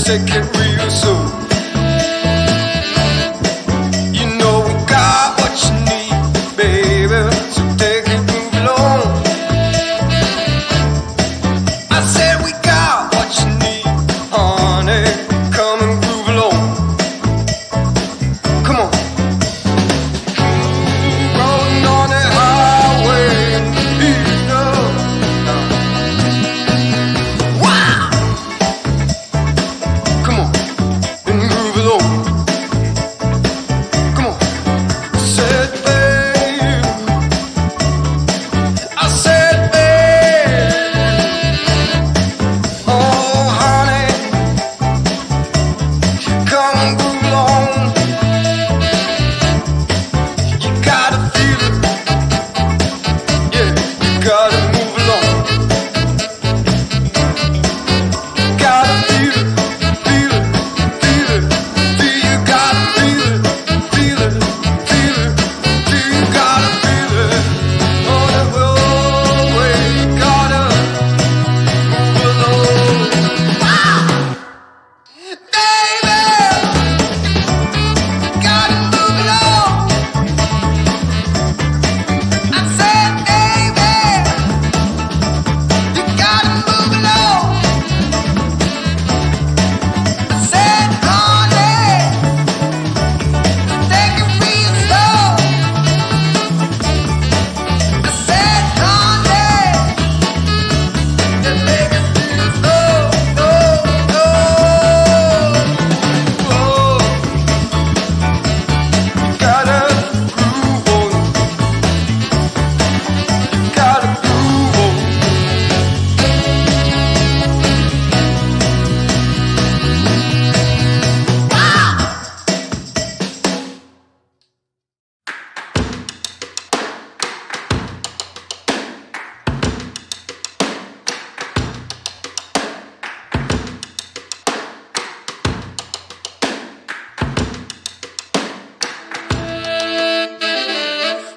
take it real slow. You know we got what you need, baby, so take it, move along. I said we got what you need, honey, come and groove along. Come on. Rolling on the highway, you know. Wow. Come on, and groove along. Come on. Said babe, I said babe, oh honey, come and groove along. You gotta feel it, yeah, you gotta move along. Gotta feel it, feel it, feel it, feel you gotta feel it, feel it, feel it, feel you gotta feel it. On the roadway, you gotta move along. Baby, gotta move along. I said, baby, you gotta move along. I said, honey, take it real slow. I said, honey, just take it real slow. You gotta groove on. You gotta groove on.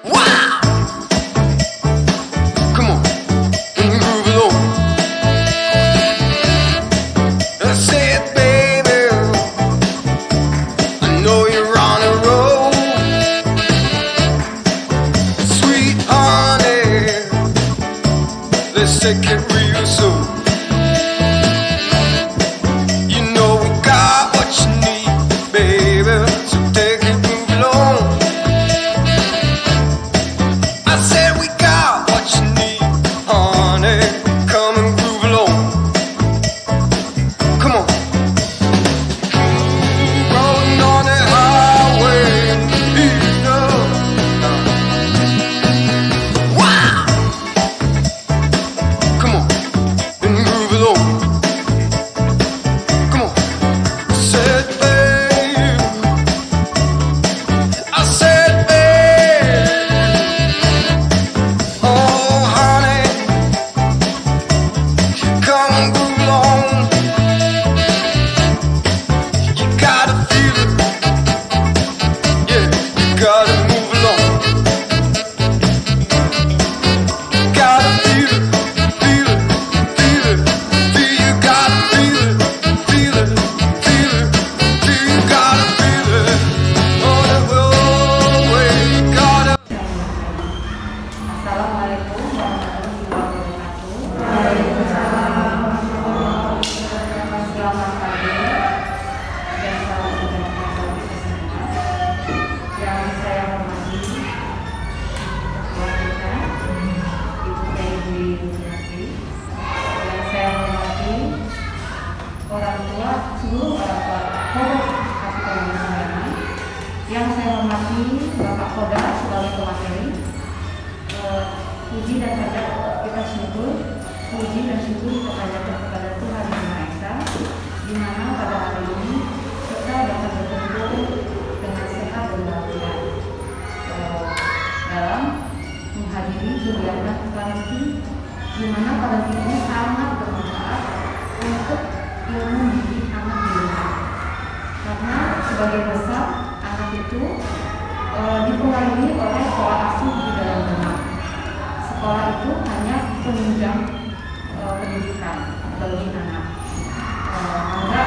Wow! Come on, and groove along. I said, baby, I know you're on a roll. Sweet honey, let's take it real slow. You know we got what you need, baby, so take it, move along. I said we got what you need, honey, come and groove along. Come on. Rolling on the highway, you know. Wow. Come on, and groove along. Come on. Said babe, I said babe, oh honey, come and groove along. You gotta feel it, yeah, you gotta move along. Gotta feel it, feel it, feel it, feel you gotta feel it, feel it, feel it, feel you gotta feel it. On the roadway, you gotta. Assalamualaikum warahmatullahi wabarakatuh. Waalaikumsalam. Selamat pagi dan salam sejahtera bagi kita semua. Yang saya hormati ketua kita, Ibu Dewi Yuniati. Yang saya hormati orang tua, seluruh orang tua Pondok Kabupaten Sleman. Yang saya hormati Bapak Koda sebagai pemateri. Puji dan hajat kita syukur, puji dan syukur kita hajatkan kepada Tuhan Yang Maha Esa, di mana pada hari ini kita dapat berkumpul dengan sehat dan walafiat dalam menghadiri kegiatan parenting, di mana parenting ini sangat bermanfaat untuk ilmu mendidik anak di rumah. Karena sebagian besar anak itu dipengaruhi oleh pola asuh di dalam rumah. Sekolah itu hanya penunjang pendidikan bagi anak. Maka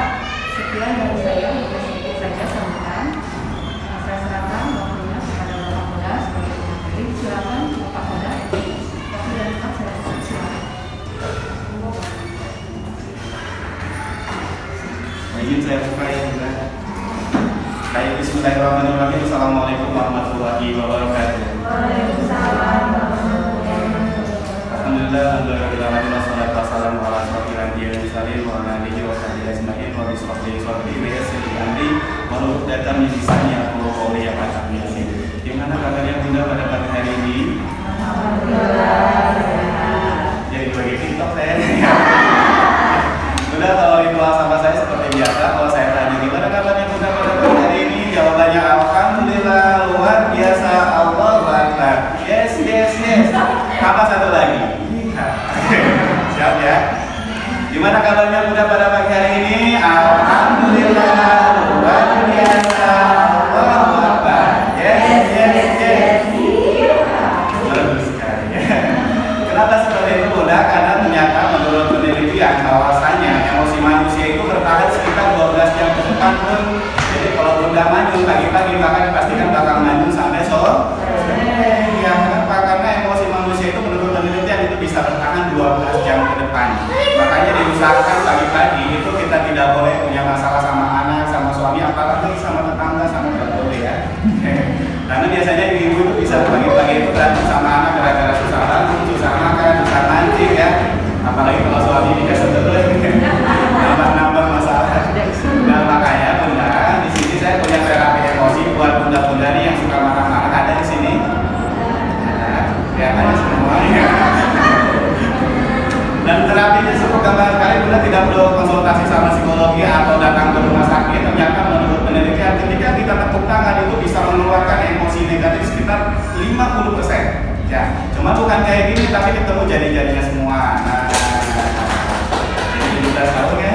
warahmatullahi wabarakatuh. Alhamdulillah, alhamdulillah, wassalatu wassalamu ala asyrofil anbiya'i wal mursalin wa ala alihi wa sahbihi ajma'in wa bismillahirrahmanirrahim wa yassir li amri wa hlul 'uqdatam min lisani yafqahu qawli ya Fatah. Gimana kabarnya Bunda pada pagi hari ini? Jadi bagi TikTok saya. Bunda, kalau ritual sama saya seperti biasa, kalau saya tanya gimana kabarnya Bunda pada pagi hari ini, jawabannya alhamdulillah, luar biasa, Allahu Akbar. Yes. Apa satu lagi? Siap ya. Gimana kabarnya Bunda pada pagi hari ini? Alhamdulillah, luar biasa, Allahu Akbar. Yes. Bagus sekali ya. Kenapa seperti itu Bunda? Karena ternyata menurut penelitian bahwasanya emosi manusia itu bertahan sekitar 12 jam ke depan pun. Jadi kalau Bunda manyun pagi-pagi maka dipastikan bakal manyun sampai sore. Ya, kenapa? Karena emosi manusia itu menurut penelitian itu bisa bertahan 12 jam ke depan. Makanya diusahakan pagi-pagi itu kita tidak boleh punya masalah sama anak, sama suami, apalagi sama tetangga, sama tidak boleh ya. Karena biasanya ibu itu bisa pagi-pagi itu berantem sama anak gara-gara susah bangun, susah makan, susah mancing ya. Apalagi kalau suami dikasih terus nambah masalah. Nah makanya Bunda, di sini saya punya terapi emosi buat bunda-bunda nih yang suka marah-marah, ada di sini. Kelihatannya semua ya. Dan terapinya cukup gampang sekali, Bunda tidak perlu konsultasi sama psikologi atau datang ke rumah sakit. Ternyata menurut penelitian ketika kita tepuk tangan itu bisa mengeluarkan emosi negatif sekitar 50%. Ya, cuma bukan kayak gini tapi ketemu jadi-jadinya semua. Nah, jadi kita tahu ya.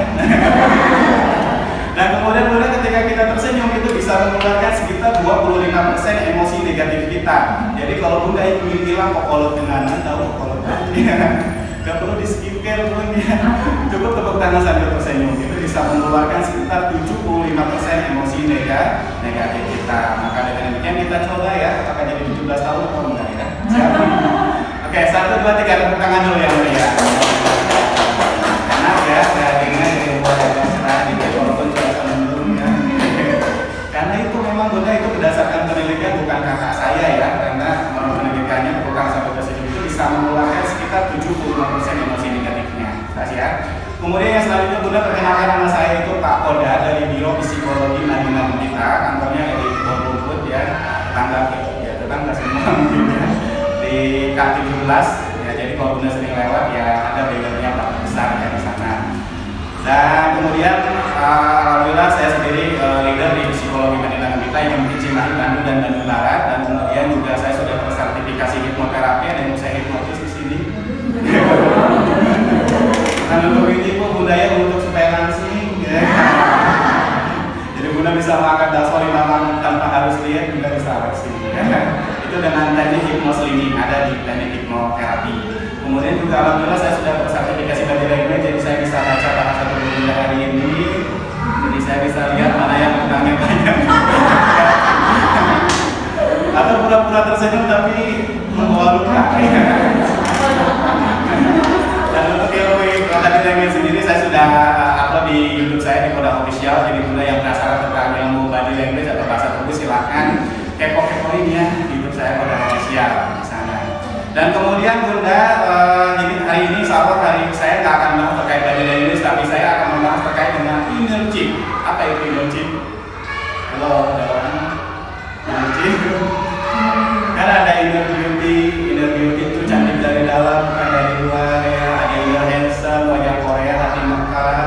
Dan kemudian Bunda ketika kita tersenyum itu bisa mengeluarkan sekitar 25% emosi negatif kita. Jadi kalau Bunda ingin bilang kokolot tenanan, tahu kokolot gak perlu di skincare pun ya. Cukup tepuk tangan sambil tersenyum itu bisa mengeluarkan sekitar 75% emosi negatif kita. Maka dengan demikian kita coba ya, apakah jadi 17 tahun atau enggak ya? Siap? Oke, 1, 2, 3 tepuk tangan dulu ya Bunda. Enak ya, dagingnya jadi buat yang cerah dikit walaupun cuaca mendung ya. Karena itu memang Bunda itu berdasarkan penelitian bukan kakak saya ya, karena menurut penelitiannya tepuk tangan sambil tersenyum itu bisa mengeluarkan sekitar 75% emosi negatifnya. Kasih ya. Kemudian yang selanjutnya Bunda perkenalkan nama saya itu Pak Oda dari Biro Psikologi Madinah Kita, kantornya di Kebon Rumput ya, tetangga semua mungkin ya, di K17 ya. Jadi kalau Bunda sering lewat ya ada bannernya Pak besar ya di sana. Dan kemudian alhamdulillah saya sendiri leader di Psikologi Madinah Kita yang memiliki Cimahi, Bandung dan Bandung Barat. Dan kemudian juga saya sudah bersertifikasi hipnoterapi, ada yang saya hipnotis di sini. Dan untuk ini pun Bunda ya untuk supaya langsing ya. Jadi Bunda bisa makan bakso 5 malam tanpa harus lihat, Bunda bisa langsing ya. Itu dengan teknik hipnoslimming, ada di teknik hipnoterapi. Kemudian juga alhamdulillah saya sudah bersertifikasi body language, jadi saya bisa baca bahasa tubuh Bunda hari ini. Jadi saya bisa lihat mana yang utangnya banyak. Atau pura-pura tersenyum tapi membawa luka. Dan untuk ilmu body language sendiri saya sudah upload di YouTube saya di Koda Official. Jadi Bunda yang penasaran tentang ilmu body language atau bahasa tubuh silahkan kepo-kepoin ya di YouTube saya Koda Official di sana. Dan kemudian Bunda hari ini insya Allah hari saya nggak akan bahas terkait body language, tapi saya akan membahas terkait dengan inner chick. Apa itu inner chick? Halo, ada orang? Inner chick? Karena ada inner beauty itu cantik dari dalam bukan dari luar ya. Ada inner handsome, wajah Korea, hati Mekar.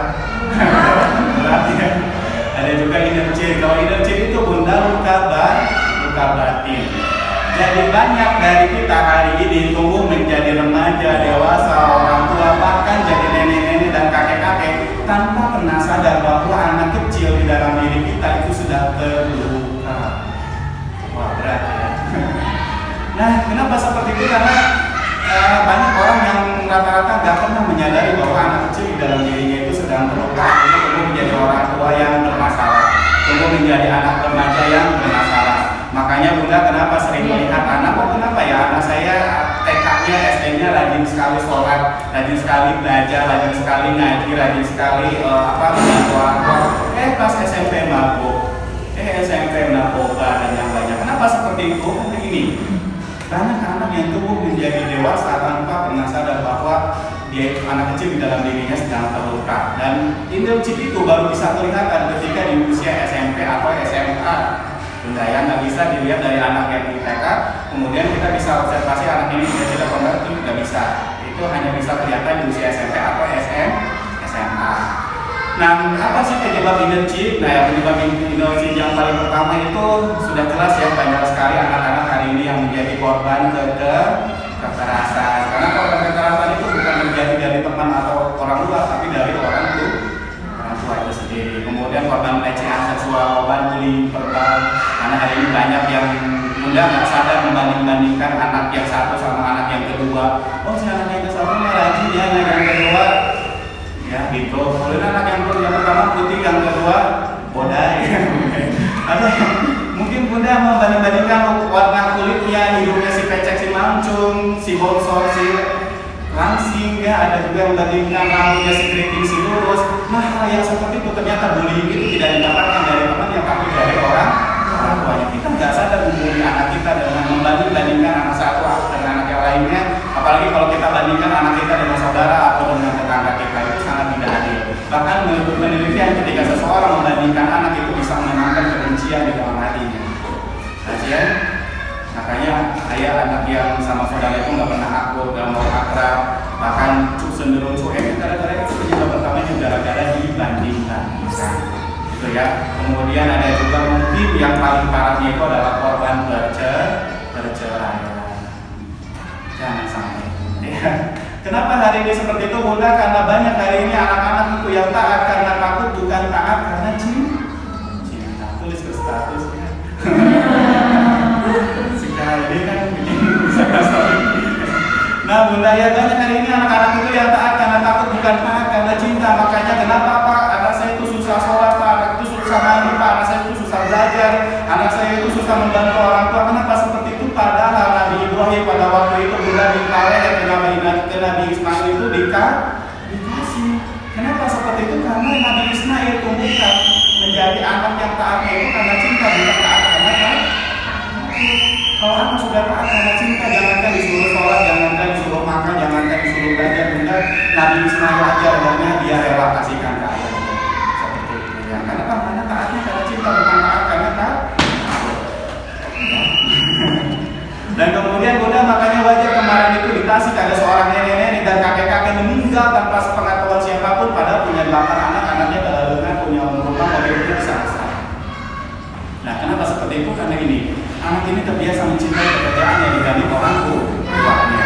Ada juga inner chick. Kalau inner chick itu Bunda luka batin. Jadi banyak dari kita hari ini tumbuh menjadi remaja, dewasa, orang tua, bahkan jadi nenek-nenek dan kakek-kakek tanpa pernah sadar bahwa anak kecil di dalam diri kita itu sudah terluka. Wah berat ya. Nah kenapa seperti itu? Karena banyak orang yang rata-rata gak pernah menyadari bahwa anak kecil di dalam dirinya itu sedang terluka. Ini tumbuh menjadi orang tua yang bermasalah, tumbuh menjadi anak remaja yang bermasalah. Makanya Bunda kenapa sering melihat anak, kenapa ya anak saya TK-nya, SD-nya rajin sekali sholat, rajin sekali belajar, rajin sekali ngaji, rajin sekali mengaku pas SMP mabuk, SMP narkoba dan yang lainnya. Kenapa Kenapa seperti itu? Karena ini banyak anak yang tumbuh menjadi dewasa tanpa pernah sadar bahwa dia itu anak kecil di dalam dirinya sedang terluka. Dan indera chip itu baru bisa kelihatan ketika di usia SMP atau SMA. Bunda ya, nggak bisa dilihat dari anak yang di TK, kemudian kita bisa observasi anak ini sudah tidak kontak, itu nggak bisa. Itu hanya bisa kelihatan di usia SMP atau SMA. Nah, apa sih penyebab indera chip? Nah, yang penyebab indera chip yang paling pertama itu sudah jelas ya, banyak sekali anak-anak hari ini yang menjadi korban kekerasan. Karena korban kekerasan itu bukan terjadi dari teman atau orang luar, tapi dari orang tua itu sendiri. Kemudian korban pelecehan seksual, korban bullying verbal. Karena hari ini banyak yang muda nggak sadar membanding-bandingkan anak yang satu sama anak yang kedua. Oh, si anak yang satu mah rajin ya, anak yang kedua ya gitu. Kemudian anak yang pertama putih, yang kedua bodai. Ada yang mungkin bunda membanding-bandingkan warna kulitnya, hidungnya si pecek, si mancung, si bongsor, si langsing ya. Ada juga yang membandingkan rambutnya si keriting, si lurus. Nah, hal yang seperti itu ternyata bullying itu tidak didapatkan dari temannya, tapi dari orang tuanya. Kita nggak sadar membuli anak kita dengan membanding-bandingkan anak satu dengan anak yang lainnya. Apalagi kalau kita bandingkan anak kita dengan saudara atau dengan tetangga kita, itu sangat tidak adil. Bahkan menurut penelitian, ketika seseorang membandingkan anak itu bisa menanamkan kebencian di dalam hatinya. Kasihan. Makanya ayah anak yang sama saudara itu nggak pernah akur, nggak mau akrab, bahkan cenderung cuek. Gara-gara itu penyebab pertamanya gara-gara dibandingkan. Gitu ya. Kemudian ada juga mungkin yang paling parahnya itu adalah korban perceraian. Jangan sampai. Ya. Kenapa hari ini seperti itu bunda? Karena banyak hari ini anak-anak itu yang taat karena takut, bukan taat karena cinta. Tulis ke statusnya. Sekali kan bikin bisa story. Nah bunda ya, banyak hari ini anak-anak itu yang taat karena takut, bukan taat karena cinta. Makanya kenapa Pak? Anak saya itu susah sholat Pak, anak itu susah mandi Pak, anak saya itu susah belajar, anak saya itu susah membantu orang tua. Kenapa seperti itu? Padahal Nabi Ibrahim pada waktu itu bunda dikalahin ke Nabi Ismail itu dikasih. Kenapa seperti itu? Karena Nabi Ismail tumbuhkan menjadi anak yang taatnya itu karena cinta, bukan taat karena takut. Kalau anak sudah taat karena cinta, jangankan disuruh sholat, jangankan disuruh makan, jangankan disuruh belajar, bunda Nabi Ismail aja karena dia rela kasihkan ke ayahnya. Seperti itu ya. Kenapa? Karena taatnya karena cinta, bukan taat karena takut. Dan kemudian bunda makanya wajar kemarin itu di Tasik ada seorang nenek-nenek dan kakek-kakek meninggal tanpa sepengetahuan siapapun, padahal punya 8 anak, anaknya dengan punya rumah mobil besar-besar. Nah, kenapa seperti itu? Karena ini anak ini terbiasa mencintai pekerjaannya dibanding orang tuanya.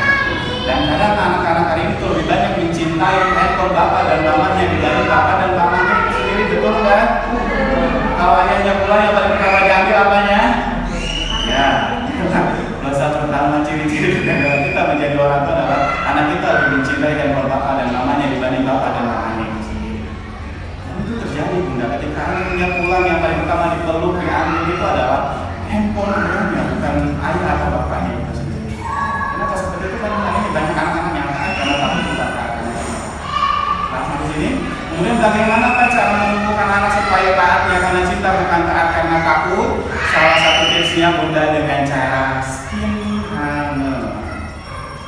Dan kadang anak-anak hari ini lebih banyak mencintai handphone bapak dan mamanya dibanding bapak dan mamanya itu sendiri, betul kan? Kalau ayahnya pulang yang paling pertama diambil apanya? Ya. Dosa pertama ciri-ciri kegagalan kita menjadi orang tua adalah anak kita lebih mencintai handphone bapak dan mamanya dibanding bapak dan mamanya itu sendiri. Dan itu terjadi bunda, ketika anaknya pulang yang paling pertama dipeluk, diambil itu adalah handphone ayahnya, bukan ayah atau bapaknya itu sendiri. Kenapa seperti itu? Karena ini banyak anak-anak yang taat karena takut, bukan taat karena cinta. Nah, sampai sini. Kemudian bagaimana cara menumbuhkan anak supaya taatnya karena cinta, bukan taat karena takut? Salah satu tipsnya bunda dengan cara skin hanger.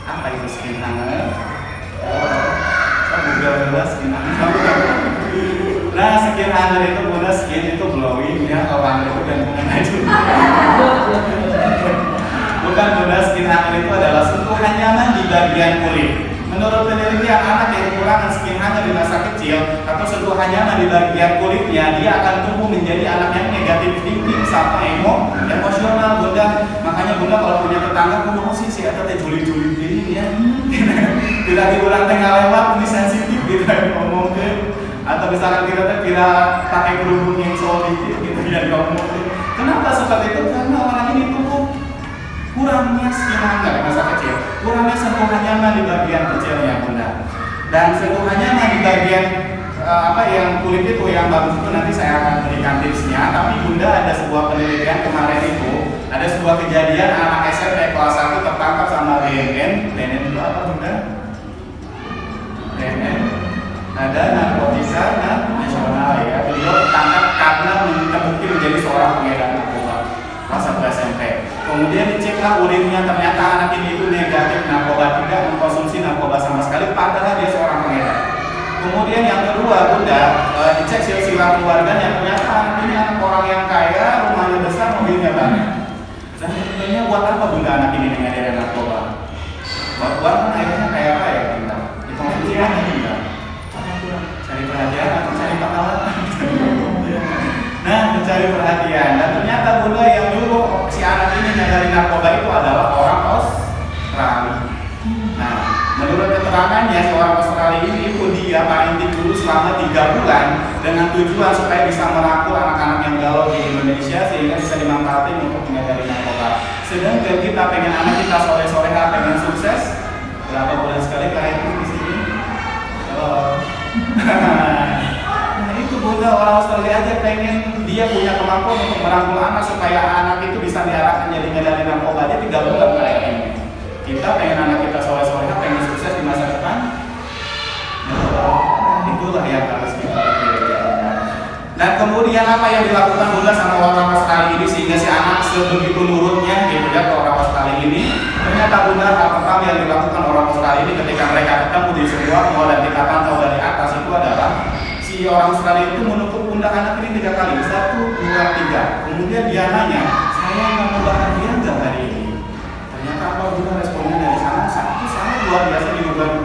Apa itu skin hanger? Google dulu skin hanger. Nah, skin hanger itu bunda, skin itu glowing ya, kalau hanger itu gantungan baju. Bukan bunda, skin hanger itu adalah sentuhan nyaman di bagian kulit. Menurut penelitian, anak yang kekurangan skin hanger di masa kecil atau sentuhan nyaman di bagian kulitnya, dia akan tumbuh menjadi anak yang negatif thinking sampai emosional bunda. Makanya bunda kalau punya tetangga, kamu sih si atau teh juli-juli ini ya. Tidak diulang tengah lewat, ini sensitif gitu ngomong ke. Atau misalkan kita tidak pakai kerudung yang solid gitu ya ngomong. Kenapa seperti itu? Karena orang ini tumbuh kurangnya skin hanger di masa kecil, kurangnya sentuhan nyaman di bagian kecilnya bunda. Dan sentuhan nyaman di bagian yang kulit itu yang bagus itu nanti saya akan berikan tipsnya. Tapi bunda ada sebuah penelitian kemarin itu, ada sebuah kejadian anak SMP kelas 1 tertangkap sama BNN. BNN itu apa bunda? BNN ada narkotika nasional ya. Beliau tertangkap karena terbukti menjadi seorang pengedar narkoba kelas 1 SMP. Kemudian diceklah urinnya, ternyata anak ini itu negatif narkoba, tidak mengkonsumsi narkoba sama sekali, padahal dia seorang pengedar. Kemudian yang kedua, Bunda, dicek silsilah keluarganya, ternyata anak ini anak orang yang kaya, rumahnya besar, mobilnya banyak. Dan tentunya buat apa Bunda anak ini mengedarin narkoba? Buat kan akhirnya kaya raya, Bunda. Dikonsumsi aja, Bunda. Cari perhatian atau cari pahala? Nah, mencari perhatian. Dan ternyata Bunda yang dulu si anak ini nyadari narkoba itu adalah orang Australia. Nah, menurut keterangannya seorang Australia ini itu dia parenting dulu selama 3 bulan dengan tujuan supaya bisa merangkul anak-anak yang galau di Indonesia sehingga bisa dimanfaatin untuk menyadari narkoba. Sedangkan kita pengen anak kita sore-sore pengen sukses, berapa bulan sekali parenting di sini? Halo. Nah itu Bunda, orang Australia aja pengen dia punya kemampuan untuk merangkul anak supaya anak itu bisa diarahkan jadi menyadari narkoba aja 3 bulan parenting. Kita pengen anak kita sore-sore pengen sukses di masa depan. Itulah yang harus kita pikirkan. Dan kemudian apa yang dilakukan Bunda sama orang Australia ini sehingga si anak sebegitu nurutnya gitu ya ke orang Australia ini. Ternyata Bunda hal pertama yang dilakukan orang Australia ini ketika mereka ketemu di sebuah mall dan kita pantau dari atas itu adalah si orang Australia itu menutup pundak anak ini 3 kali, 1, 2, 3. Kemudian dia nanya, saya nggak mau bahagia nggak hari ini? Ternyata apa Bunda responnya dari sana? Satu sangat luar biasa di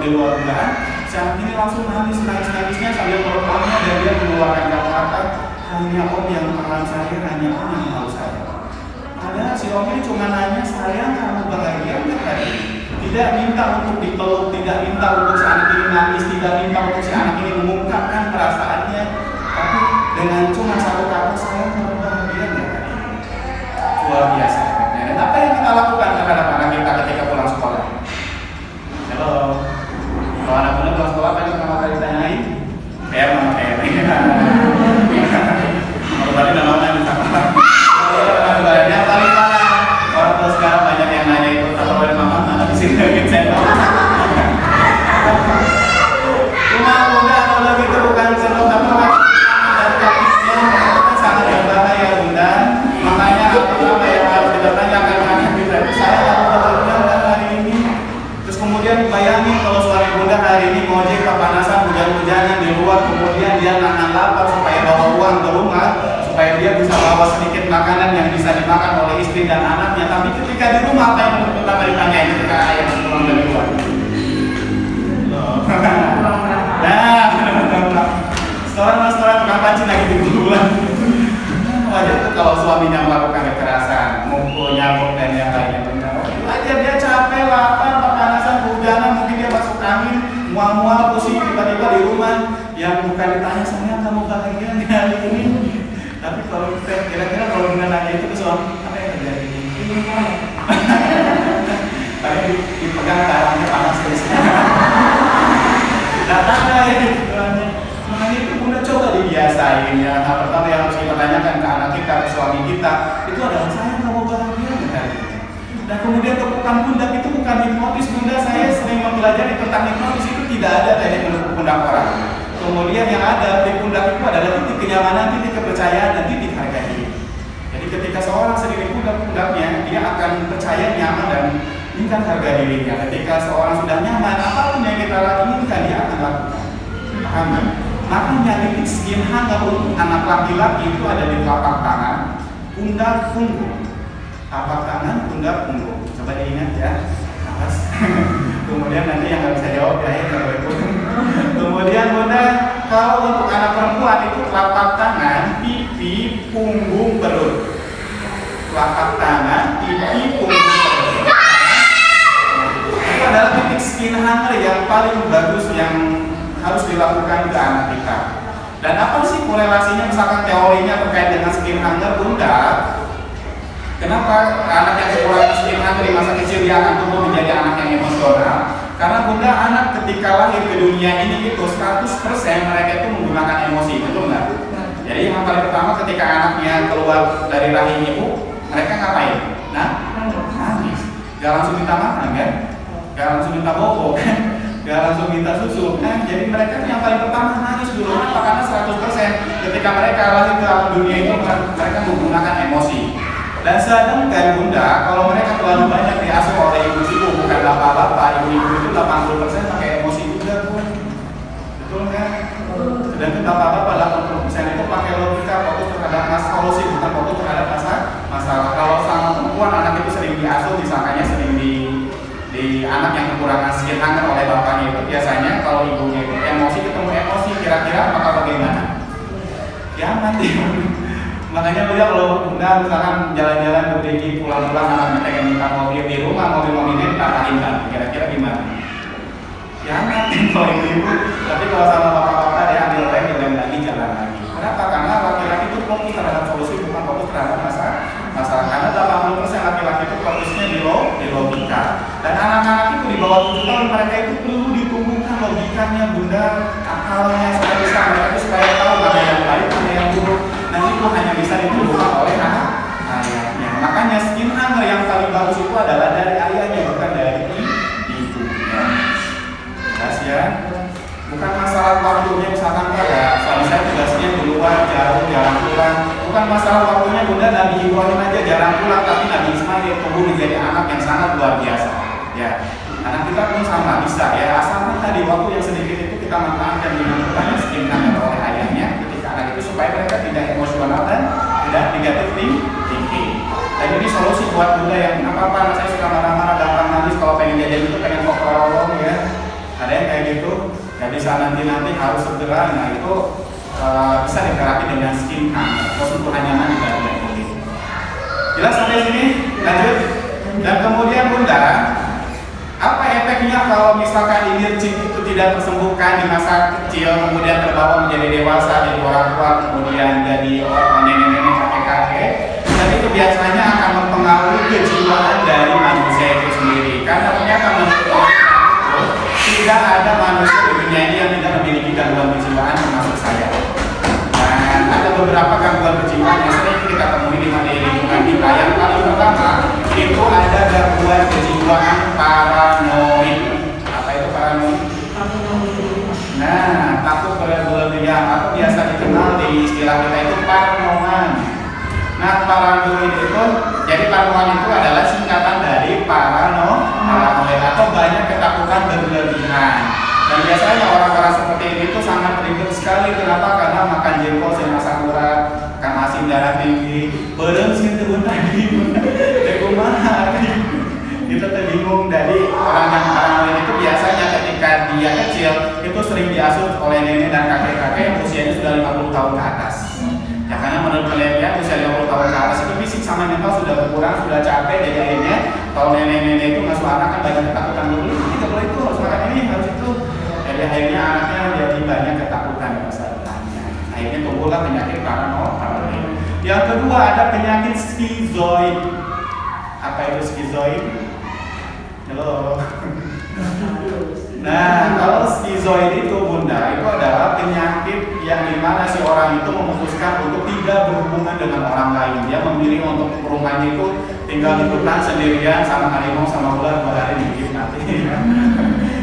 luar dugaan. Si anak ini langsung nangis-nangisnya sambil melukanya dan dia mengeluarkan kata-kata, hanya Om yang paham saya, hanya Om yang tahu saya. Padahal si Om ini cuma nanya, sayang kamu bahagia nggak hari ini? Tidak minta untuk dipeluk, tidak minta untuk si anak ini nangis, tidak minta untuk si anak ini mengungkapkan perasaannya, tapi dengan cuma 1 kata, sayang kamu bahagia nggak hari ini? Luar biasa. Dan apa yang kita lakukan terhadap anak kita ketika pulang sekolah? Halo, kalau anak Bunda pulang sekolah, apa yang pertama kali ditanyain? PR mana PR? Kalau tadi namanya misalkan yang paling mana? Orang tua sekarang banyak yang nanya itu, kalau dari mama mana di sini lagi sendok. Cuma Bunda kalau gitu bukan sendok tapi dan kakinya sangat berbahaya Bunda. Makanya apa yang harus kita tanyakan anak kita itu saya kalau bekerja hari ini. Terus kemudian bayangin kalau suami Bunda hari ini ngojek kepanasan hujan-hujanan di luar, kemudian dia nahan lapar supaya bawa uang ke rumah supaya dia bisa bawa sedikit makanan yang bisa dimakan oleh istri dan anaknya. Tapi ketika di rumah apa yang pertama ditanyain ketika ayah pulang dari luar? Nah, restoran tukang pancing lagi di bulan. Wajar tuh kalau suaminya melakukan kekerasan, mukul, nyamuk dan yang lainnya. Wajar dia capek, lapar, kepanasan, kehujanan, mungkin dia masuk angin, mual-mual, pusing, tiba-tiba di rumah yang bukan ditanya sayang kamu bahagia di hari ini. Tapi kalau kira-kira kalau Bunda nanya itu ke suami, apa yang terjadi? Tapi dipegang tangannya panas terus. Datang ya gitu. Makanya itu Bunda coba dibiasain ya. Hal pertama yang harus kita tanyakan ke anak kita, ke suami kita, itu adalah sayang kamu bahagia nggak hari ini? Dan kemudian tepukan pundak itu bukan hipnotis Bunda. Saya sering mempelajari tentang hipnotis itu tidak ada teknik menepuk pundak orang. Kemudian yang ada di pundak itu adalah titik kenyamanan, titik kepercayaan, dan titik harga diri. Jadi ketika seorang sering dipundak pundaknya, dia akan percaya, nyaman, dan tingkat harga dirinya. Ketika seorang sudah nyaman, apapun yang kita inginkan dia akan lakukan. Paham kan? Makanya titik skin hangat untuk anak laki-laki itu ada di telapak tangan, pundak, punggung. Telapak tangan, pundak, punggung. Coba diingat ya. Atas. Kemudian nanti yang nggak bisa jawab ya kalau itu. Kemudian Bunda, kalau untuk anak perempuan itu telapak tangan, pipi, punggung, perut. Telapak tangan, pipi, punggung, perut. Itu adalah titik skin hanger yang paling bagus yang harus dilakukan ke anak kita. Dan apa sih korelasinya misalkan teorinya terkait dengan skin hanger Bunda? Kenapa anak yang sekolah skin hanger di masa kecil dia akan tumbuh menjadi anak yang emosional? Karena Bunda anak ketika lahir ke dunia ini itu 100% mereka itu menggunakan emosi, betul nggak? Jadi yang paling pertama ketika anaknya keluar dari rahim ibu, mereka ngapain? Nah, nangis. Gak langsung minta makan kan? Gak langsung minta bobo kan? Gak langsung minta susu kan? Jadi mereka yang paling pertama nangis dulu. Kenapa? Karena 100% ketika mereka lahir ke dunia itu mereka menggunakan emosi. Dan sedangkan bunda, kalau mereka terlalu banyak diasuh oleh ibu-ibu, bukan bapak-bapak, ibu-ibu itu 80% pakai emosi juga pun, betul kan? Sedangkan bapak-bapak 80% itu pakai logika, fokus terhadap solusi, bukan fokus terhadap masalah. Kalau sama perempuan, anak itu sering diasuh, disangkanya sering di anak yang kekurangan skill hunter oleh bapaknya itu biasanya kalau ibunya itu emosi ketemu emosi, kira-kira maka bagaimana? Kiamat ya. Makanya beliau kalau bunda misalkan jalan-jalan berdiri pulang-pulang anaknya pengen minta mobil di rumah, mobilnya dipatahin kan, kira-kira gimana? Kiamat kalau ibu-ibu. Tapi kalau sama bapak-bapak dia ambil rem lagi jalan lagi. Kenapa? Karena laki-laki itu fokus terhadap solusi, bukan fokus terhadap masalah. Karena 80% laki-laki itu fokusnya di logika. Dan anak-anak itu di bawah 7 tahun mereka itu perlu ditumbuhkan logikanya, bunda, akalnya supaya bisa mereka itu supaya tahu mana yang baik, mana yang buruk. Nanti itu hanya bisa ditumbuhkan oleh ayahnya. Makanya skin hunter yang paling bagus itu adalah dari ayahnya, bukan dari ibunya. Jelas ya? Bukan masalah waktunya, misalkan ya suami saya tugasnya di luar, jarang pulang. Bukan masalah waktunya, bunda Nabi Ibrahim aja jarang pulang, tapi Nabi Ismail tumbuh menjadi anak yang sangat luar biasa. Ya, anak kita pun sama bisa ya, asalkan tadi waktu yang sedikit itu kita manfaatkan dengan bertanya skin hunter oleh ayahnya ketika anak itu supaya mereka tidak emosional dan tidak negatif thinking. Dan ini solusi buat bunda yang apa-apa anak saya suka marah-marah, gampang nangis, kalau pengen jajan itu pengen pokok ya. Ada yang kayak gitu, ya bisa nanti harus segera, nah itu bisa diterapi dengan skin hunter, sentuhan nyaman di bagian kulit. Jelas sampai sini? Lanjut. Dan kemudian bunda, apa efeknya kalau misalkan energi itu tidak tersembuhkan di masa kecil, kemudian terbawa menjadi dewasa, jadi orang tua, kemudian jadi orang nenek-nenek, kakek-kakek, dan itu biasanya akan mempengaruhi kejiwaan dari manusia itu sendiri. Karena ternyata tidak ada manusia di dunia ini yang tidak memiliki gangguan kejiwaan termasuk saya. Dan ada beberapa gangguan kejiwaan yang sering kita temui di lingkungan kita. Yang paling pertama itu ada gangguan kejiwaan paranoid. Apa itu paranoid? Nah, takut berlebihan atau biasa dikenal di istilah kita itu paranoid. Nah, paranoid itu, jadi paranoid itu adalah singkatan dari paranoid atau banyak ketakutan berlebihan. Dan biasanya orang-orang seperti ini tuh sangat trigger sekali. Kenapa? Karena makan jengkol sama sakura, makan asin darah tinggi, belum sih turun lagi, mahal. Kita terbingung. Dari orang yang paranoid itu biasanya ketika dia kecil itu sering diasuh oleh nenek dan kakek-kakek yang usianya sudah 50 tahun ke atas. Ya karena menurut penelitian usia 50 tahun ke atas itu fisik sama mental sudah berkurang, sudah capek, jadi akhirnya kalau nenek-nenek itu ngasuh anak kan banyak ketakutan dulu, ini tidak boleh itu, harus makan ini, harus itu. Jadi akhirnya anaknya jadi banyak ketakutan di masa depannya. Akhirnya tumbuhlah penyakit paranoid. Yang kedua ada penyakit skizoid. Apa itu skizoid? Halo. Nah, kalau skizoid itu bunda, itu adalah penyakit yang dimana si orang itu memutuskan untuk tidak berhubungan dengan orang lain. Dia memilih untuk rumahnya itu tinggal di hutan sendirian sama harimau sama ular 2 hari hidup nanti.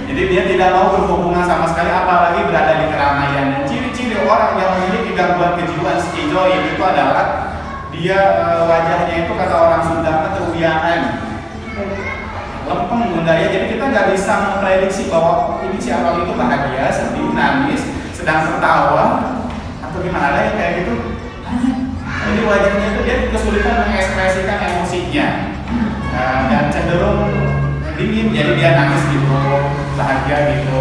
Jadi dia tidak mau berhubungan sama sekali, apalagi berada di keramaian. Dan ciri-ciri orang yang memiliki gangguan kejiwaan skizoid itu adalah dia wajahnya itu kata orang Sunda kerubiaan. Lempeng bunda ya, jadi kita nggak bisa memprediksi bahwa ini si orang itu bahagia, sedih, nangis, sedang tertawa atau gimana, ada yang kayak gitu. Jadi wajahnya itu dia kesulitan mengekspresikan emosinya dan cenderung dingin, jadi dia nangis gitu, bahagia gitu.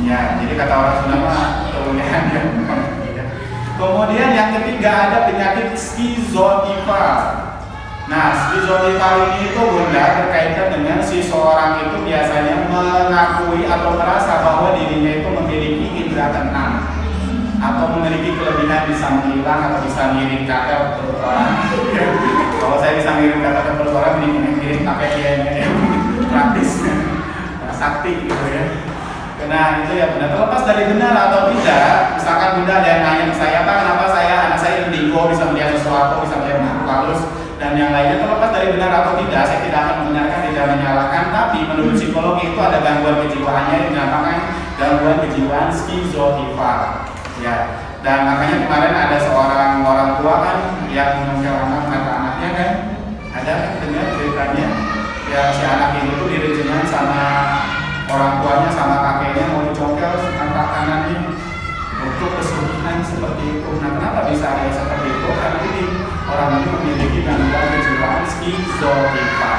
Ya, jadi kata orang Sunda mah kemudian dia. Kemudian yang ketiga ada penyakit skizotifal. Nah, skizotifal ini itu bunda berkaitan dengan si seorang itu biasanya mengakui atau merasa bahwa dirinya itu memiliki indera keenam atau memiliki kelebihan bisa menghilang atau bisa ngirim kata ke orang. Kalau saya bisa ngirim kata ke orang, ngirim pakai dia praktis, sakti gitu ya. Nah itu ya bunda, terlepas dari benar atau tidak, misalkan bunda ada yang nanya ke saya, Pak, kenapa anak saya indigo bisa melihat sesuatu, bisa melihat makhluk halus dan yang lainnya, terlepas dari benar atau tidak, saya tidak akan membenarkan, tidak menyalahkan. Tapi menurut psikologi itu ada gangguan kejiwaannya yang dinamakan gangguan kejiwaan skizotifal. Ya, dan makanya kemarin ada seorang orang tua kan yang menceramah kata anaknya kan, ada kan dengar ceritanya ya si anak ini tuh direncanain sama orang tuanya sama kakeknya mau dicongkel tampak kanannya untuk kesulitan seperti itu. Nah, kenapa bisa ada seperti itu? Karena ini orang ini memiliki gangguan kejiwaan skizofrenia.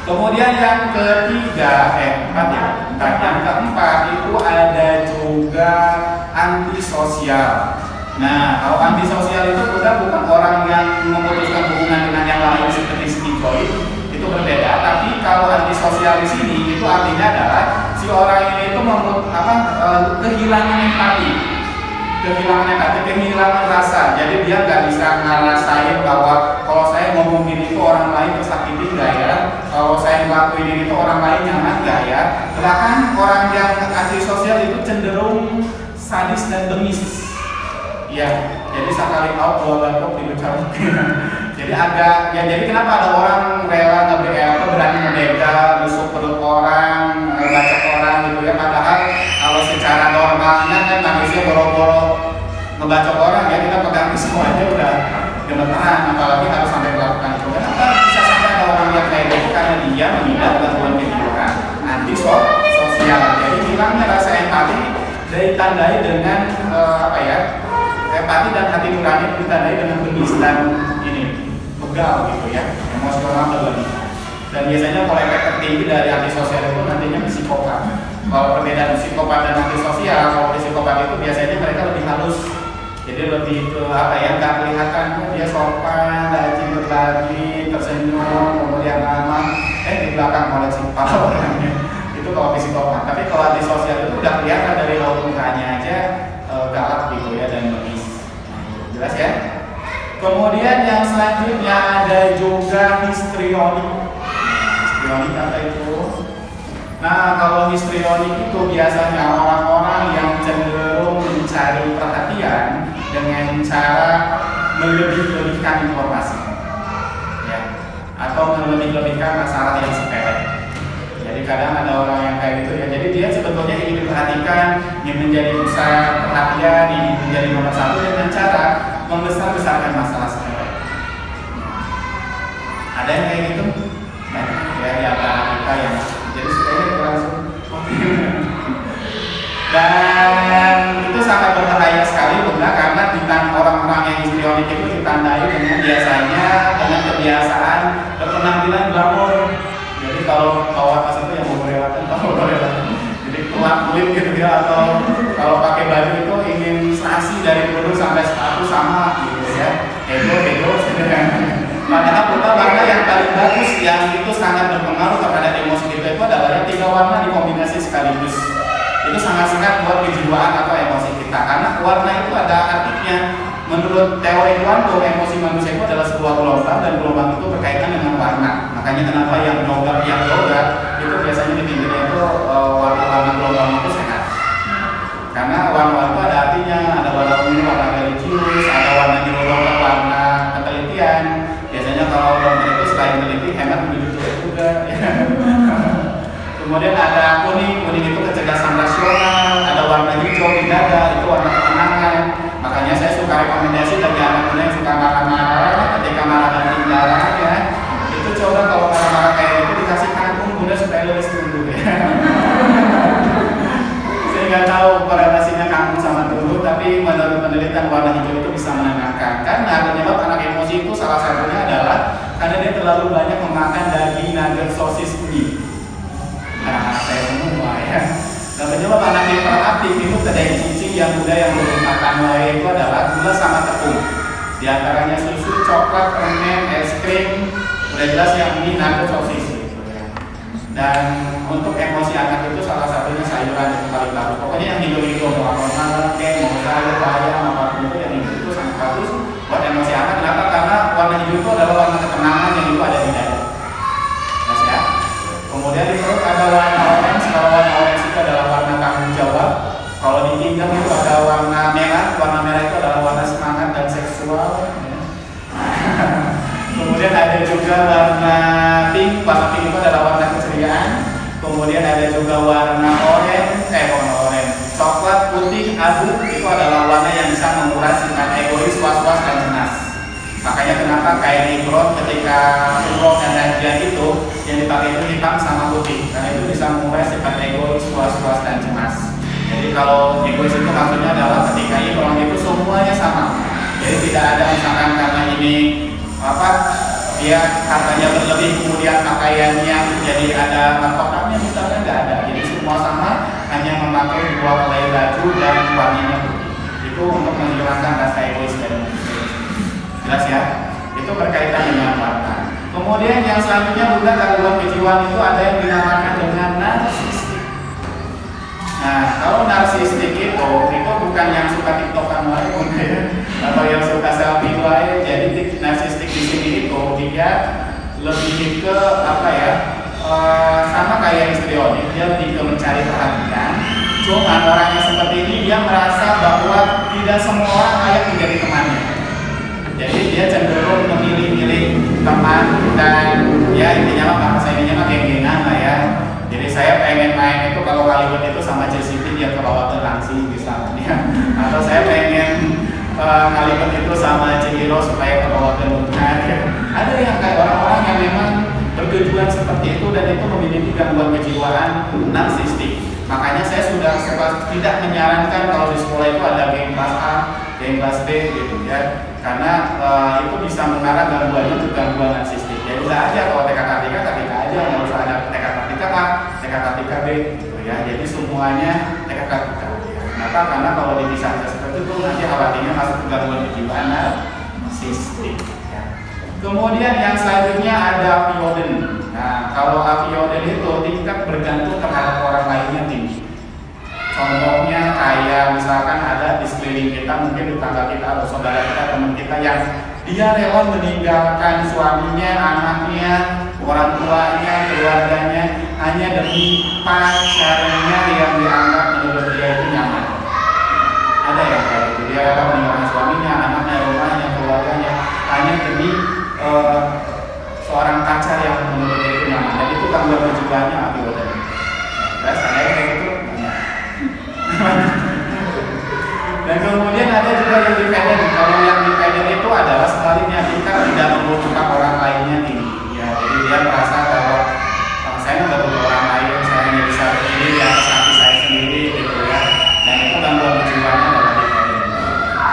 Kemudian yang empat ya. Yang keempat itu ada juga antisosial. Nah, kalau antisosial itu bukan orang yang memutuskan hubungan dengan yang lain seperti skizoid, itu berbeda. Tapi kalau antisosial di sini itu artinya adalah si orang ini itu kehilangan empati, kehilangan rasa. Jadi dia nggak bisa ngerasain bahwa kalau saya ngomongin itu orang lain tersakiti nggak ya, kalau saya ngelakuin ini itu orang lain nyaman nggak ya. Bahkan orang yang antisosial itu cenderung sadis dan bengis. Ya, jadi sekali out dua batuk dibecarakan. Jadi kenapa ada orang rela berani mendekat, nusuk perut orang, bacok orang gitu ya. Padahal kalau secara normalnya kan manusia boro-boro ngebacok orang ya, kita pegang pisau aja udah gemeteran, apalagi harus sampai melakukan itu. Kenapa bisa sampai ada orang yang kayak gitu? Karena dia mengidap gangguan kejiwaan antisosial. Jadi hilangnya rasa empati ditandai dengan empati dan hati nurani ditandai dengan bengis dan begal gitu ya, emosional terlebih. Dan biasanya kalau efek tertinggi dari antisosial itu nantinya psikopat. Kalau perbedaan psikopat dan antisosial, kalau psikopat itu biasanya mereka lebih halus, jadi lebih ke nggak kelihatan dia sopan, rajin berbagi, tersenyum, kemudian ramah, di belakang koleksi kepala orangnya itu kalau psikopat. Tapi kalau antisosial itu udah kelihatan dari raut mukanya aja galak gitu ya dan bengis. Jelas ya? Kemudian yang selanjutnya ada juga histrionik. Histrionik apa itu? Nah, kalau histrionik itu biasanya orang-orang yang cenderung mencari perhatian dengan cara melebih-lebihkan informasi, ya, atau melebih-lebihkan masalah yang sepele. Jadi kadang ada orang yang kayak gitu ya. Jadi dia sebetulnya ingin diperhatikan, ingin menjadi pusat perhatian, ingin menjadi nomor satu dengan cara membesar-besarkan masalah sepele. Ada yang kayak gitu? Banyak ya di antara kita yang jadi sepele langsung. Dan itu sangat berbahaya sekali Bunda, karena orang-orang yang histrionik itu ditandai dengan biasanya dengan kebiasaan berpenampilan glamor. Jadi kalau kawat pas itu yang mau berlewatan, jadi kelap kulit gitu ya, atau kalau pakai baju itu ingin serasi dari peluru sampai sepatu sama gitu ya, ego padahal Bunda warna yang paling bagus yang itu sangat berpengaruh terhadap emosi kita itu adalah yang 3 warna dikombinasi sekaligus. Itu sangat-sangat buat kejiwaan atau emosi kita, karena warna itu ada artinya. Menurut teori kuantum, emosi manusia itu adalah sebuah gelombang dan gelombang itu berkaitan dengan warna. Makanya kenapa yang yoga itu biasanya di pinggirnya itu warna-warna gelombang itu sehat. Karena warna itu ada artinya, ada warna ungu, warna religius, ada warna biru, warna ketelitian. Biasanya kalau dokter itu selain teliti, hemat menjadi juga. Kemudian ada kuning itu kecerdasan rasional, ada warna hijau di dada, itu warna ketenangan. Makanya saya suka rekomendasi bagi anak-anak yang suka marah-marah, ketika marah dan tinggalan ya, itu coba kalau marah-marah kayak itu dikasih kangkung Bunda supaya lulus dulu ya. Saya nggak tahu korelasinya kangkung sama dulu, tapi menurut penelitian warna hijau itu bisa menenangkan. Karena penyebab anak emosi itu salah satunya adalah karena dia terlalu banyak memakan daging, nugget, sosis, mie. Nah, saya semua ya. Dan penyebab anak hiperaktif itu kedai cicing yang muda yang belum makan itu adalah gula sama tepung. Di antaranya susu, coklat, permen, es krim, udah jelas yang ini nugget, sosis gitu ya. Dan untuk emosi anak itu salah satunya sayuran yang paling bagus. Pokoknya yang hijau-hijau, mau apel, mau sayur, bayam, apapun itu yang hijau itu sangat bagus buat emosi anak. Kenapa? Karena warna hijau itu adalah warna ketenangan yang itu ada di dada. Mas ya. Kemudian di perut ada warna orange. Kalau warna orange itu adalah warna tanggung jawab. Kalau di pinggang itu ada warna merah. Warna merah itu adalah warna semangat dan seksual. Kemudian ada juga warna pink. Warna pink itu adalah warna keceriaan. Kemudian ada juga warna oranye, coklat, putih, abu. Itu adalah warna yang bisa menguras sifat egois, was-was dan cemas. Makanya kenapa kain ikhraq ketika umroh dan hajian itu yang dipakai itu hitam sama putih, karena itu bisa mengurai sifat egois, was-was dan cemas. Jadi kalau egois itu maksudnya adalah ketika ikhraq itu semuanya sama. Jadi tidak ada misalkan karena ini dia harganya berlebih kemudian pakaiannya jadi ada kotaknya misalnya, nggak ada. Jadi semua sama, hanya memakai 2 helai baju dan warnanya putih. Itu untuk menghilangkan rasa egois dan jelas ya. Itu berkaitan dengan warna. Kemudian yang selanjutnya juga gangguan kejiwaan itu ada yang dinamakan dengan narsistik. Nah, kalau narsistik itu bukan yang suka tiktokan lain ya, atau yang suka selfie lain. Jadi narsistik di sini itu dia lebih ke sama kayak histrionik, dia lebih ke mencari perhatian. Cuma orang yang seperti ini dia merasa bahwa tidak semua orang layak menjadi temannya. Jadi dia cenderung memilih-milih teman dan ya intinya bahasa ininya geng-gengan lah ya. Jadi saya pengen main itu kalau Hollywood itu sama JCP dia ke bawah ke langsing misalnya, atau saya pengen Hollywood itu sama Cihiro supaya ke bawah ke Lunar ya. Ada yang kayak orang-orang yang memang bertujuan seperti itu dan itu memiliki gangguan kejiwaan narsistik. Makanya saya sudah tidak menyarankan kalau di sekolah itu ada geng kelas A, geng kelas B gitu ya, karena itu bisa mengarah gangguannya ke gangguan narsistik. Ya udah aja kalau TK Kartika aja, nggak usah ada TK Kartika A, TK Kartika B gitu ya. Jadi semuanya TK Kartika. Kenapa? Karena kalau dipisah seperti itu nanti khawatirnya masuk ke gangguan kejiwaan narsistik. Ya. Kemudian yang selanjutnya ada avioden. Nah, kalau avioden itu tingkat bergantung terhadap orang lainnya tinggi. Contohnya kayak misalkan ada di sekeliling kita, mungkin tetangga kita atau saudara kita, teman kita yang dia rela meninggalkan suaminya, anaknya, orang tuanya, keluarganya hanya demi pacarnya yang dianggap menurut dia itu nyaman. Ada yang kayak gitu, dia rela meninggalkan suaminya, anaknya, rumahnya, keluarganya hanya demi seorang pacar yang menurut dia itu nyaman. Dan itu gangguan kejiwaannya avioden. Terus ada yang kayak gitu. Dan kemudian ada juga yang dependent. Kalau yang dependent itu adalah sebaliknya, tingkat tidak membutuhkan orang lainnya tinggi. Ya, jadi dia merasa bahwa saya nggak butuh orang lain, saya hanya bisa berdiri di atas kaki saya sendiri gitu ya. Dan itu gangguan kejiwaannya adalah dependent.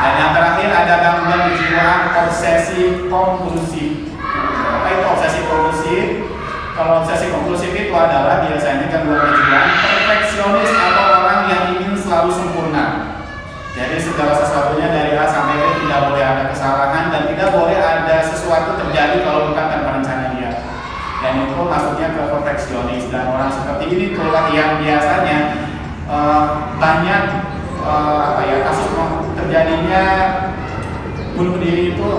Dan yang terakhir ada gangguan kejiwaan obsesi kompulsif. Apa itu obsesi kompulsif? Kalau obsesi kompulsif itu adalah biasanya gangguan kejiwaan perfeksionis atau orang yang ingin selalu sempurna. Jadi segala sesuatunya dari A sampai B tidak boleh ada kesalahan dan tidak boleh ada sesuatu terjadi kalau bukan tanpa rencana dia. Dan itu maksudnya ke perfeksionis, dan orang seperti ini itulah yang biasanya banyak kasus terjadinya bunuh diri itu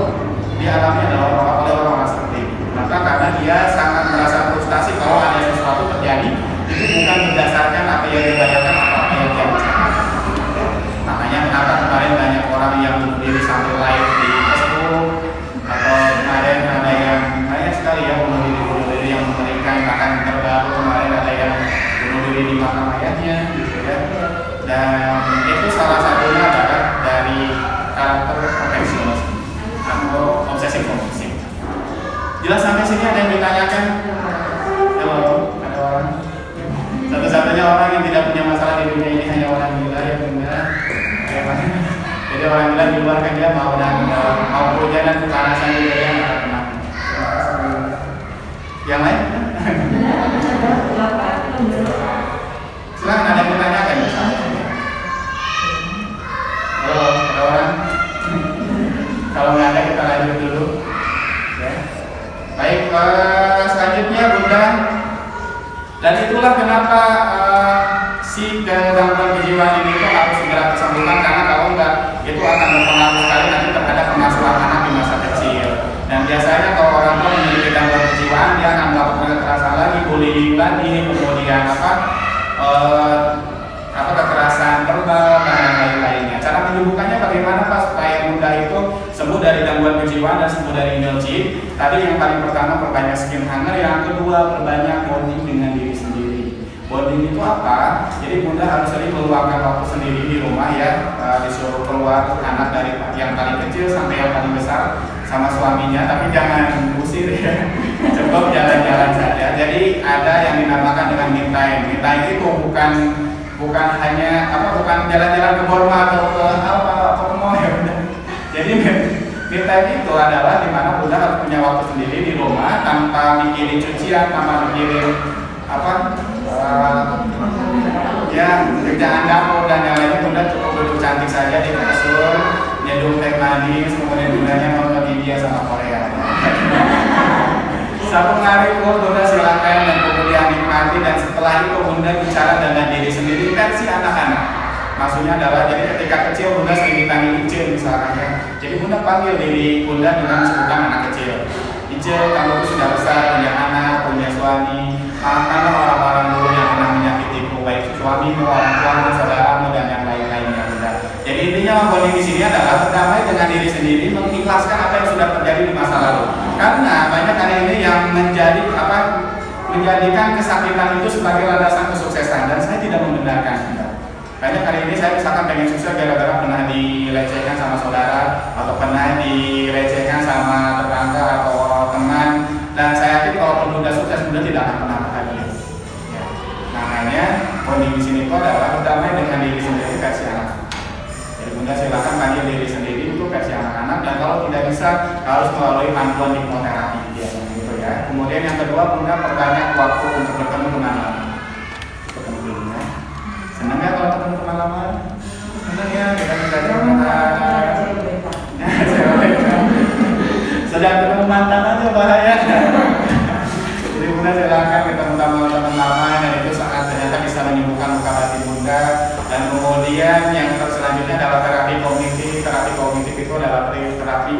dialami adalah oleh orang-orang seperti ini. Maka karena dia sangat merasa frustasi kalau ada sesuatu terjadi, itu bukan berdasarkan apa yang dibayangkan atau apa yang dia bicarakan. Makanya kenapa kemarin banyak orang yang bunuh diri sambil live di Facebook, atau kemarin ada yang banyak sekali ya bunuh diri yang mengerikan. Bahkan terbaru kemarin ada yang bunuh diri di makam ayahnya gitu ya. Dan itu salah satunya adalah dari karakter perfeksionis atau obsesi kompulsif. Jelas sampai sini ada yang ditanyakan? Halo, ada orang? Satu-satunya orang yang tidak punya masalah di dunia ini hanya orang gila ya benar. Jadi orang gila di luar kan dia mau hujan kepanasan juga dia nggak pernah. Yang lain? Silakan ada yang ditanyakan misalnya. Halo, ada orang? Kalau nggak ada kita lanjut dulu. Ya. Baik, selanjutnya Bunda. Dan itulah kenapa si gangguan kejiwaan ini itu harus segera disembuhkan, karena kalau enggak itu akan berpengaruh sekali nanti terhadap pengasuhan anak di masa kecil. Dan biasanya kalau orang tua memiliki gangguan kejiwaan, dia akan melakukan kekerasan lagi, bullying lagi, kemudian kekerasan verbal dan lain-lainnya. Cara menyembuhkannya bagaimana Pak supaya Bunda itu sembuh dari gangguan kejiwaan dan sembuh dari indulgen? Tadi yang paling pertama perbanyak skin hunger, yang kedua perbanyak bonding dengan diri sendiri. Bonding itu apa? Jadi Bunda harus sering meluangkan waktu sendiri di rumah ya, disuruh keluar anak dari yang paling kecil sampai yang paling besar sama suaminya, tapi jangan usir ya. Cukup jalan-jalan saja. Jadi ada yang dinamakan dengan me time. Me time itu bukan hanya bukan jalan-jalan ke Borma atau ke mall ya Bunda. Jadi me time itu adalah di mana Bunda harus punya waktu sendiri di rumah tanpa mikirin cucian, tanpa mikirin kerjaan dapur dan yang lainnya. Bunda cukup duduk cantik saja di kasur, nyeduh teh manis, kemudian Bundanya nonton India sama Korea. Satu hari itu Bunda silakan dan kemudian nikmati, dan setelah itu Bunda bicara dengan diri sendiri versi anak-anak. Maksudnya adalah jadi ketika kecil Bunda sering dipanggil Ice misalkan ya. Jadi Bunda panggil diri Bunda dengan sebutan anak kecil. Ice, kamu tuh sudah besar, punya anak, punya suami. Maafkanlah orang-orang dulu yang pernah menyakitimu, baik suamimu, orang tuamu, saudaramu, dan yang lain-lainnya Bunda. Jadi intinya Bunda di sini adalah berdamai dengan diri sendiri, mengikhlaskan apa yang sudah terjadi di masa lalu. Karena banyak hari ini yang menjadikan kesakitan itu sebagai landasan kesuksesan, dan saya tidak membenarkan. Banyak hari ini saya misalkan pengen sukses gara-gara pernah dilecehkan sama saudara, atau pernah dilecehkan sama tetangga atau teman, dan saya yakin kalau Bunda sukses, Bunda tidak akan pernah bahagia. Ya. Makanya poin di sini itu adalah berdamai dengan diri sendiri versi anak. Jadi Bunda silakan panggil diri sendiri itu versi anak-anak, dan kalau tidak bisa harus melalui bantuan hipnoterapi biasanya gitu ya. Kemudian yang kedua, Bunda perbanyak waktu untuk bertemu teman-teman. Senang ya kalau ketemu teman-teman? Senang ya, kita bisa jalan-jalan. Sedang ketemu mantan aja bahaya. Jadi Bunda silakan ketemu teman-teman lama, dan itu saat ternyata bisa menyembuhkan luka batin Bunda. Dan kemudian yang selanjutnya adalah terapi kognitif. Terapi kognitif itu adalah terapi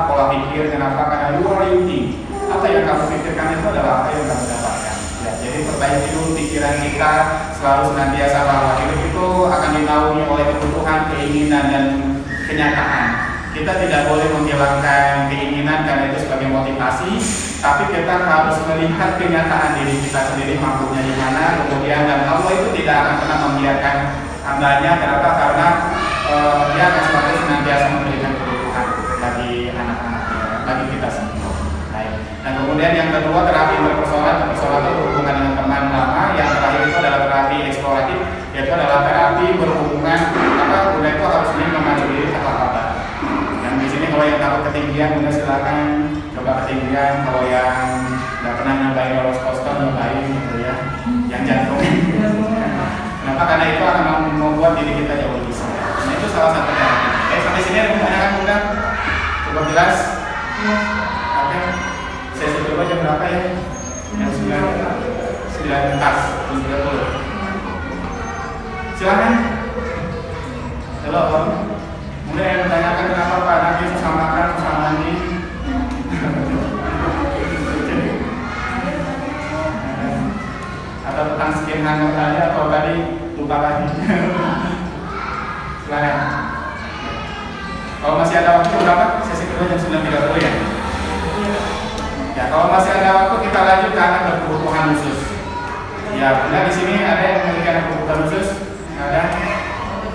pola pikir. Kenapa? Karena you are you think. Apa yang kamu pikirkan itu adalah apa yang kamu dapatkan. Ya, jadi perbaiki dulu pikiran kita, selalu senantiasa bahwa hidup itu akan dinaungi oleh kebutuhan, keinginan, dan kenyataan. Kita tidak boleh menghilangkan keinginan karena itu sebagai motivasi, tapi kita harus melihat kenyataan diri kita sendiri mampunya di mana, kemudian dan Allah itu tidak akan pernah membiarkan hambanya. Kenapa? Karena dia akan selalu senantiasa memberikan kebutuhan bagi anak-anaknya, bagi kita semua. Dan kemudian yang kedua, terapi interpersonal. Interpersonal itu berhubungan dengan teman lama. Yang terakhir itu adalah terapi eksploratif, yaitu adalah terapi berhubungan Bunda itu harus memacu diri ke hal-hal. Dan di sini kalau yang takut ketinggian, Bunda silakan coba ketinggian. Kalau yang nggak pernah nyobain roller coaster, nyobain gitu ya, yang jantung. Kenapa? Karena itu akan membuat diri kita jauh lebih sehat. Nah itu salah satu terapi. Sampai sini ada pertanyaan Bunda? Cukup jelas? Oke. Sesi kedua jam berapa ya? Jam 9 pas, jam 30. Silakan. Halo, Om. Mungkin yang menanyakan kenapa Pak Nabi susah makan, susah mandi. Atau tentang skin hangat tadi, atau tadi lupa lagi. Silakan. Kalau masih ada waktu berapa? Sesi kedua jam 9.30 ya? Ya, kalau masih ada waktu kita lanjut ke anak berkebutuhan khusus. Ya, Bunda di sini ada yang memiliki anak berkebutuhan khusus? Ada?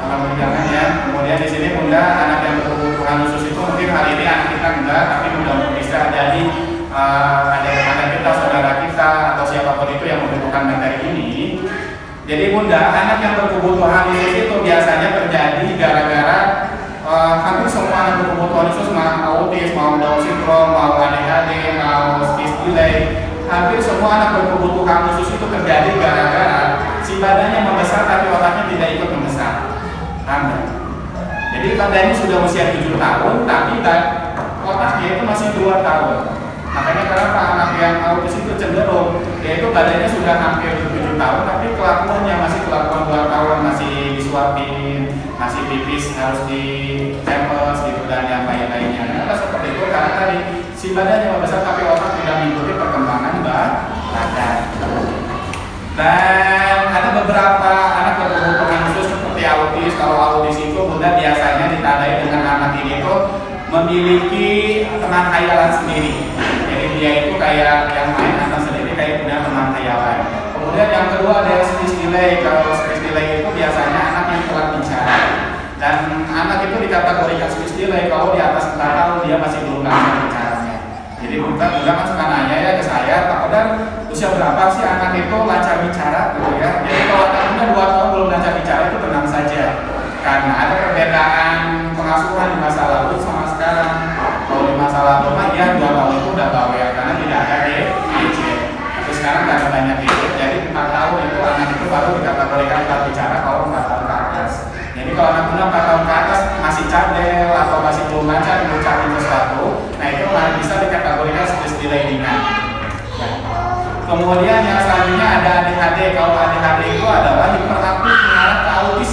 Alhamdulillah jangan ya. Kemudian di sini Bunda anak yang berkebutuhan khusus itu mungkin hari ini anak kita enggak, tapi Bunda bisa jadi ada kita, saudara kita, atau siapapun itu yang membutuhkan materi ini. Jadi Bunda, anak yang berkebutuhan khusus itu biasanya terjadi gara-gara hampir semua anak berkebutuhan khusus, mau autis, mau Down syndrome, mau ADHD, mau speech delay, hampir semua anak berkebutuhan khusus itu terjadi gara-gara si badannya membesar tapi otaknya tidak ikut membesar. Jadi badannya sudah usia 7 tahun tapi otaknya itu masih 2 tahun. Makanya kenapa anak yang autis itu cenderung, yaitu badannya sudah hampir 7 tahun tapi kelakuannya masih kelakuan 2 tahun, masih disuapin, masih pipis harus di pampers gitu dan yang lain-lainnya. Kenapa seperti itu? Karena tadi si badannya membesar tapi otak tidak mengikuti perkembangan badan. Dan ada beberapa anak berkebutuhan khusus seperti autis. Kalau autis itu Bunda biasanya ditandai dengan anak ini tuh memiliki teman khayalan sendiri. Jadi dia itu kayak yang main anak sendiri, kayak punya teman khayalan. Kemudian yang kedua ada speech delay. Kalau speech delay itu biasanya anak yang telat bicara. Dan anak itu dikategorikan speech delay kalau di atas 4 tahun dia masih belum lancar bicaranya. Jadi bunda kan suka nanya ya ke saya, Pak Kodar usia berapa sih anak itu lancar bicara gitu ya. Jadi kalau anaknya 2 tahun belum lancar bicara itu tenang saja, karena ada perbedaan pengasuhan di masa lalu sama sekarang. Kalau di masa lalu mah ya 2 tahun itu udah tahu ya, karena tidak ada DJ. Tapi sekarang karena banyak DJ, jadi 4 tahun itu anak itu baru dikategorikan lancar bicara kalau 4 tahun ke atas. Jadi kalau anak muda 4 tahun ke atas masih cadel atau masih belum lancar mengucapkan sesuatu, nah itu masih bisa dikategorikan speech delay ringan. Kemudian yang selanjutnya ada ADHD. Kalau ADHD itu adalah hiperaktif mengarah ke autis.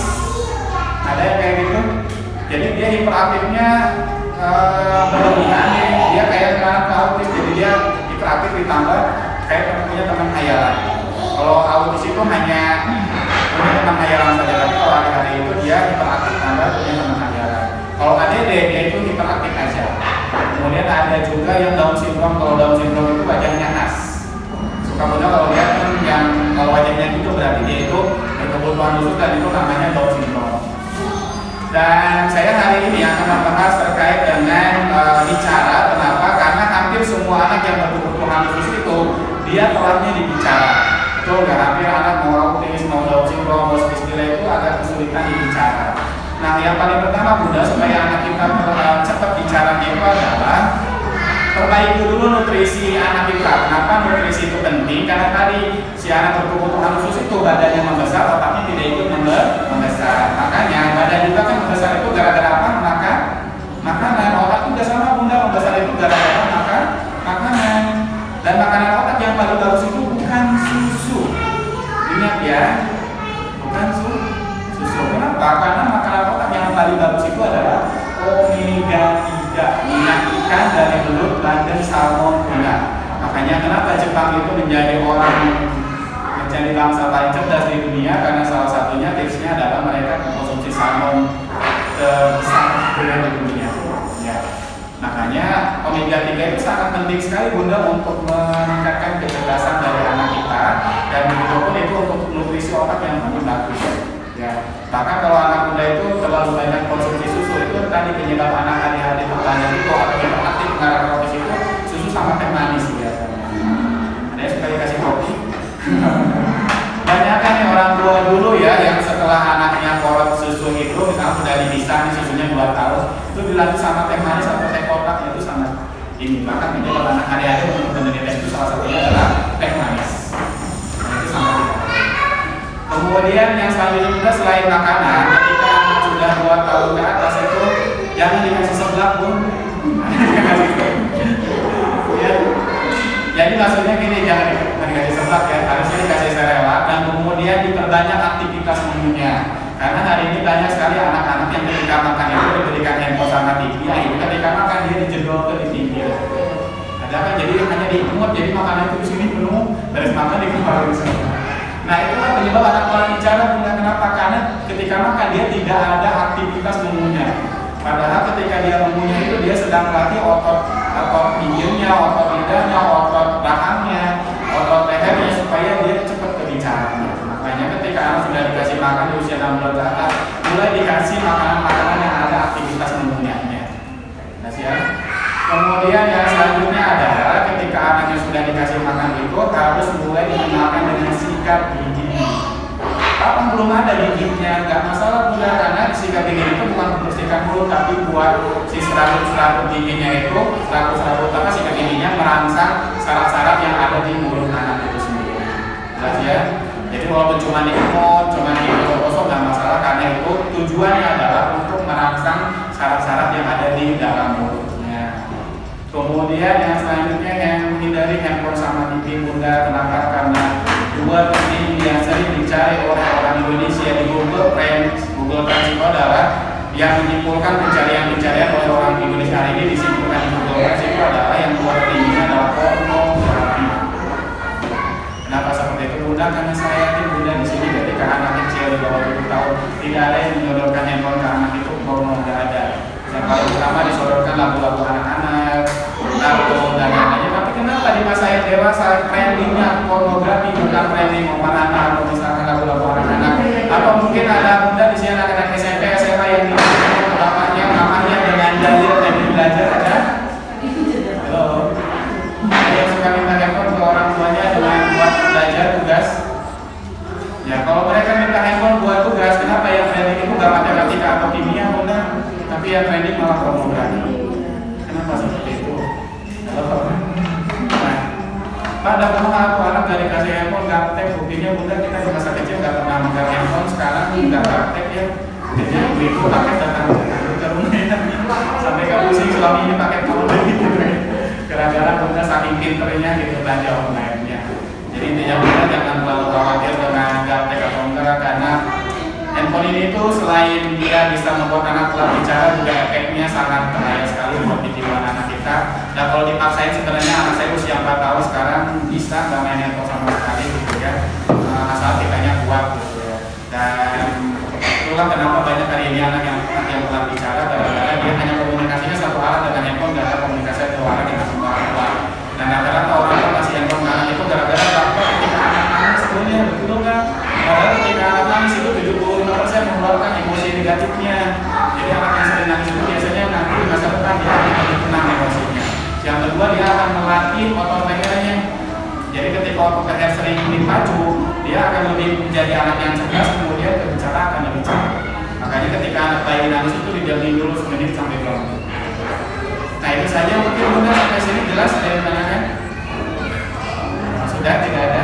Ada yang kayak gitu. Jadi dia hiperaktifnya berlebihan, dia kayak mengarah ke autis. Jadi dia hiperaktif ditambah kayak punya teman hayalan. Kalau autis itu hanya punya teman hayalan saja, tapi kalau ADHD itu dia hiperaktif tambah punya teman hayalan. Kalau ADD dia itu hiperaktif aja. Kemudian ada juga yang Down syndrome. Kalau Down syndrome itu wajahnya khas. Kemudian kalau lihat kan yang kalau wajahnya itu berarti dia itu berkebutuhan khusus dan itu namanya Down syndrome. Dan saya hari ini akan membahas terkait dengan bicara. Kenapa? Karena hampir semua anak yang berkebutuhan khusus itu dia telahnya di bicara. Itu nggak hampir anak mau autis, mau Down syndrome, mau speech delay itu agak kesulitan di bicara. Nah, yang paling pertama Bunda supaya anak kita cepat bicaranya itu adalah perbaiki dulu nutrisi anak kita. Kenapa nutrisi itu penting? Karena tadi si anak berkebutuhan khusus itu badannya membesar, otaknya tidak ikut membesar. Makanya badan juga kan membesar itu gara-gara apa? Makanan. Otak juga sama Bunda membesar itu gara-gara makanan. Dan makanan otak yang paling bagus itu bukan susu. Ingat ya, bukan susu. Kenapa? Karena makanan otak yang paling bagus itu adalah omega 3, minyak ikan dari belut, bandeng, salmon, tuna. Makanya kenapa Jepang itu menjadi bangsa paling cerdas di dunia, karena salah satunya tipsnya adalah mereka mengkonsumsi salmon terbesar di dunia. Ya. Makanya omega 3 itu sangat penting sekali Bunda untuk meningkatkan kecerdasan dari anak kita, dan begitupun itu untuk nutrisi otak yang paling bagus. Ya. Bahkan kalau anak muda itu terlalu banyak konsumsi susu, itu tadi penyebab anak ADHD terbanyak itu atau hiperaktif mengarah ke autis itu susu sama teh manis biasanya. Ada yang suka dikasih kopi. Banyak kan nih orang tua dulu ya yang setelah anaknya kolot susu itu, misalnya sudah dipisah nih susunya 2 tahun, itu dilanjut sama teh manis atau teh kotak, itu sangat ini. Bahkan penyebab anak ADHD untuk penderita itu salah satunya adalah teh manis. Nah, itu sangat tidak. Kemudian yang selanjutnya juga selain makanan, ketika anak sudah 2 tahun ke atas itu jangan dikasih seblak Bun. Ya. Jadi maksudnya gini, jangan dikasih seblak ya, harusnya dikasih serelak dan kemudian diperbanyak aktivitas menunya. Karena hari ini banyak sekali anak-anak yang ketika makan itu diberikan handphone sama TV, akhirnya ketika makan dia dijedol ke di pinggir. Ada kan jadi hanya diingat, jadi makanan itu di sini penuh, beres makan dikeluarin semua. Nah itulah penyebab anak kurang bicara. Bunda. Kenapa? Karena ketika makan dia tidak ada aktivitas mengunyah. Padahal ketika dia mengunyah itu dia sedang melatih otot pinggirnya, otot lidahnya, otot rahangnya, otot lehernya supaya dia cepat kebicaraan. Makanya ketika anak sudah dikasih makan di usia 6 bulan ke atas, mulai dikasih makanan-makanan yang ada aktivitas mengunyahnya. Ya. Kemudian yang selanjutnya adalah ketika anaknya sudah dikasih makan itu harus mulai dikenalkan dengan sikat gigi. Kapan belum ada giginya, nggak masalah Bunda, karena sikat gigi itu bukan membersihkan mulut, tapi buat si serabut giginya itu, serabut sikat giginya merangsang saraf-saraf yang ada di mulut anak itu sendiri. Jelas ya? Jadi walaupun cuma diemot, cuma digosok nggak masalah, karena itu tujuannya adalah untuk merangsang saraf-saraf yang ada di dalam mulutnya. Kemudian yang selanjutnya yang hindari handphone sama TV Bunda. Kenapa? Karena 2 penting yang sering dicari oleh orang Indonesia di Google Trends itu adalah yang menyimpulkan pencarian oleh orang Indonesia hari ini disimpulkan di Google Trends itu adalah yang 2 pentingnya adalah pornografi. Kenapa seperti itu Bunda? Karena saya yakin Bunda di sini ketika anak kecil di bawah 7 tahun tidak ada yang menyodorkan handphone ke anak itu, porno nggak ada. Yang paling utama disodorkan lagu-lagu anak-anak, lagu dan lain-lainnya. Tapi kenapa di masa yang dewasa trendingnya pornografi bukan trending anak-anak atau misalkan lagu-lagu anak-anak? Atau mungkin ada Bunda di sini anak-anak SMP, SMA yang bapaknya Tapi yang trending malah pornografi. Kenapa seperti itu? Halo. Nah, padahal aku anak dari kasih handphone gaptek, buktinya bunda kita di masa kecil nggak pernah megang handphone, sekarang nggak gaptek ya. Jadi ibu pakai datang ke rumahnya sampai ke pusing suami ini pakai telepon gitu. Gara-gara bunda saking pinternya gitu belanja online-nya. Jadi intinya bunda jangan terlalu khawatir dengan gaptek atau enggak, karena handphone ini tuh selain dia bisa membuat anak telah bicara, juga efeknya sangat bahaya sekali buat pikiran anak kita. Dan kalau dipaksain sebenarnya anak saya usia 4 tahun sekarang bisa nggak main handphone sama sekali gitu ya, asal kitanya kuat gitu ya. Dan itulah kenapa banyak hari ini anak yang telah bicara, gara-gara dia hanya komunikasinya satu arah dengan handphone, nggak ada komunikasi dua arah dengan orang tua. Dan rata-rata orang tua kasih handphone ke anak itu gara-gara bapak ketika anak nangis sebelumnya, betul nggak? Padahal ketika anak nangis itu 75% mengeluarkan emosi negatifnya. Jadi anak yang sering nangis itu biasanya nanti di masa depan dia akan lebih tenang emosinya. Yang kedua, dia akan melatih otot lehernya. Jadi ketika otot leher sering dipacu, dia akan lebih menjadi anak yang cerdas, kemudian berbicara akan lebih cepat. Makanya ketika anak bayi nangis itu didiamin dulu semenit sampai 2 menit. Nah itu saja mungkin bunda, sampai sini jelas ada yang tanyakan? Sudah, tidak ada?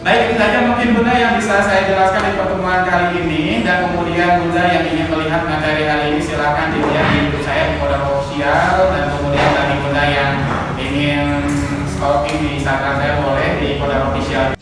Baik, itu saja mungkin bunda yang bisa saya jelaskan di pertemuan kali ini. Dan kemudian bunda yang ingin melihat materi hari ini silahkan dilihat di YouTube saya di Kodar Official. Dan kemudian bagi bunda yang ingin stalking di Instagram saya boleh di Kodar Official.